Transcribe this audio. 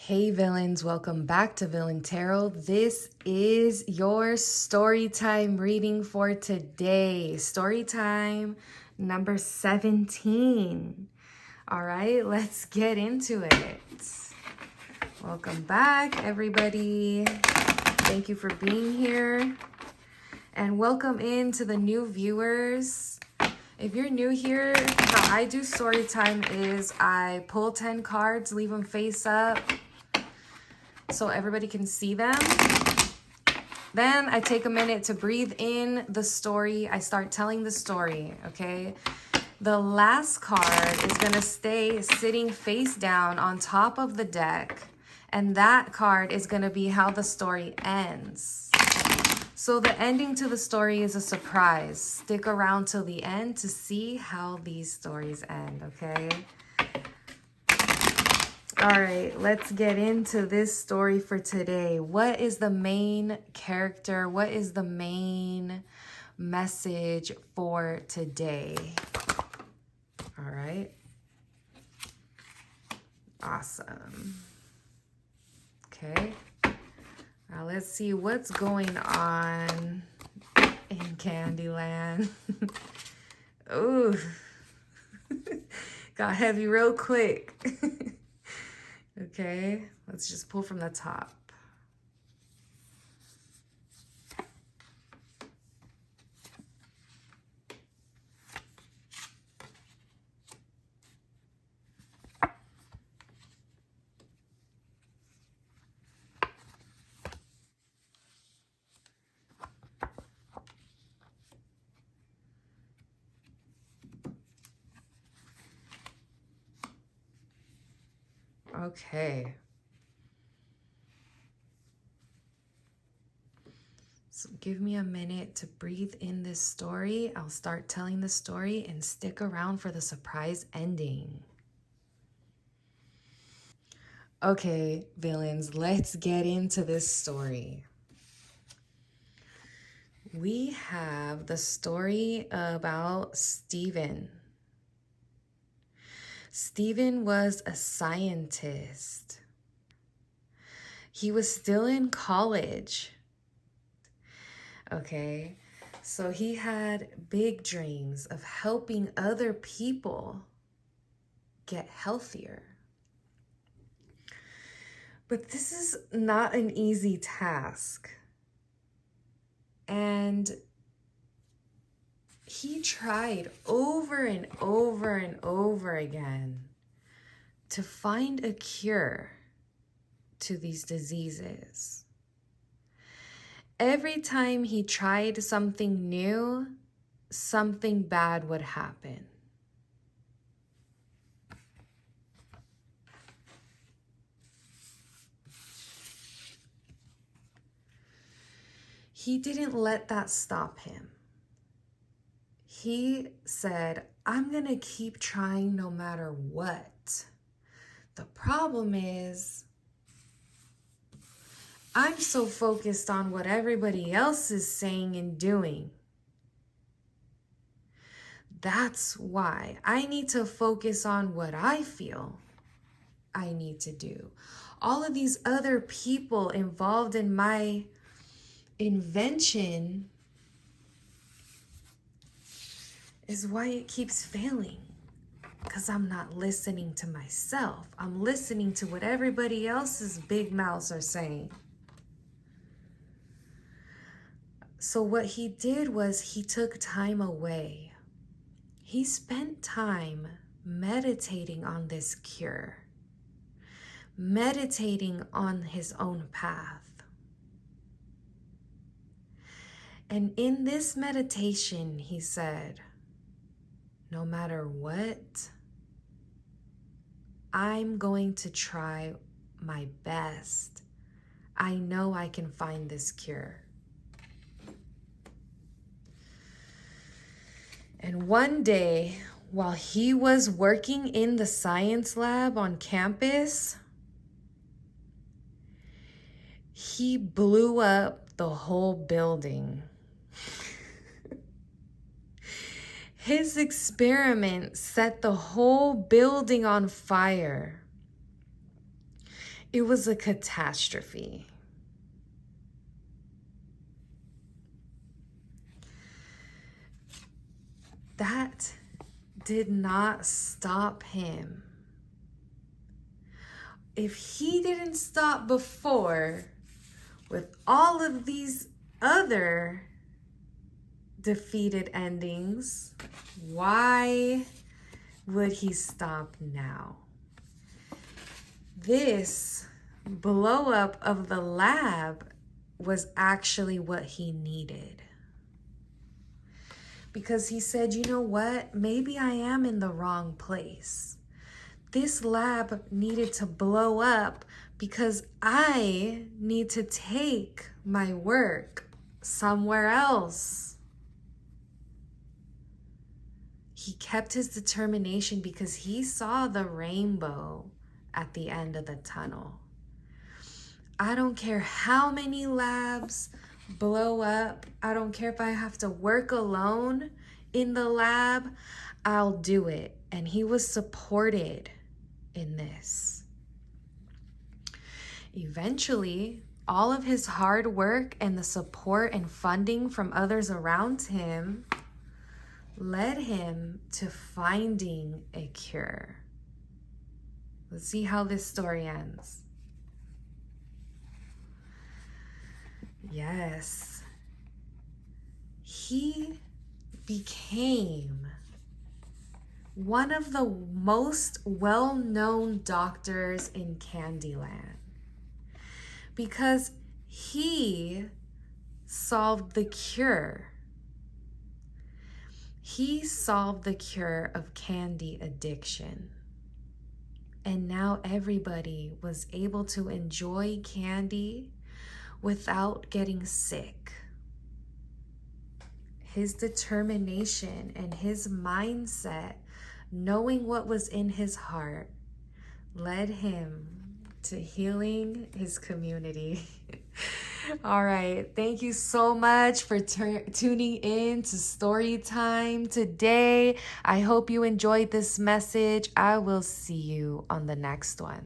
Hey villains, welcome back to Villain Tarot. This is your story time reading for today. Story time number 17. All right, let's get into it. Welcome back, everybody. Thank you for being here. And welcome in to the new viewers. If you're new here, how I do story time is I pull 10 cards, leave them face up so everybody can see them. Then I take a minute to breathe in the story. I start telling the story, okay? The last card is gonna stay sitting face down on top of the deck, and that card is gonna be how the story ends. So the ending to the story is a surprise. Stick around till the end to see how these stories end, okay? All right, let's get into this story for today. What is the main character? What is the main message for today? All right. Awesome. Okay. Now let's see what's going on in Candyland. Ooh. Got heavy real quick. Okay, let's just pull from the top. Okay. So give me a minute to breathe in this story. I'll start telling the story and stick around for the surprise ending. Okay, villains, let's get into this story. We have the story about Stephen. Stephen was a scientist. He was still in college. Okay, so he had big dreams of helping other people get healthier. But this is not an easy task. And he tried over and over and over again to find a cure to these diseases. Every time he tried something new, something bad would happen. He didn't let that stop him. He said, I'm going to keep trying no matter what. The problem is, I'm so focused on what everybody else is saying and doing. That's why I need to focus on what I feel I need to do. All of these other people involved in my invention is why it keeps failing. Because I'm not listening to myself. I'm listening to what everybody else's big mouths are saying. So what he did was he took time away. He spent time meditating on this cure, meditating on his own path. And in this meditation, he said, no matter what, I'm going to try my best. I know I can find this cure. And one day, while he was working in the science lab on campus, he blew up the whole building. His experiment set the whole building on fire. It was a catastrophe. That did not stop him. If he didn't stop before with all of these other defeated endings, why would he stop now? This blow up of the lab was actually what he needed. Because he said, you know what? Maybe I am in the wrong place. This lab needed to blow up because I need to take my work somewhere else. He kept his determination because he saw the rainbow at the end of the tunnel. I don't care how many labs blow up. I don't care if I have to work alone in the lab. I'll do it. And he was supported in this. Eventually, all of his hard work and the support and funding from others around him led him to finding a cure. Let's see how this story ends. Yes, he became one of the most well-known doctors in Candyland because he solved the cure. He solved the cure of candy addiction. And now everybody was able to enjoy candy without getting sick. His determination and his mindset, knowing what was in his heart, led him to healing his community. All right, thank you so much for tuning in to Storytime today. I hope you enjoyed this message. I will see you on the next one.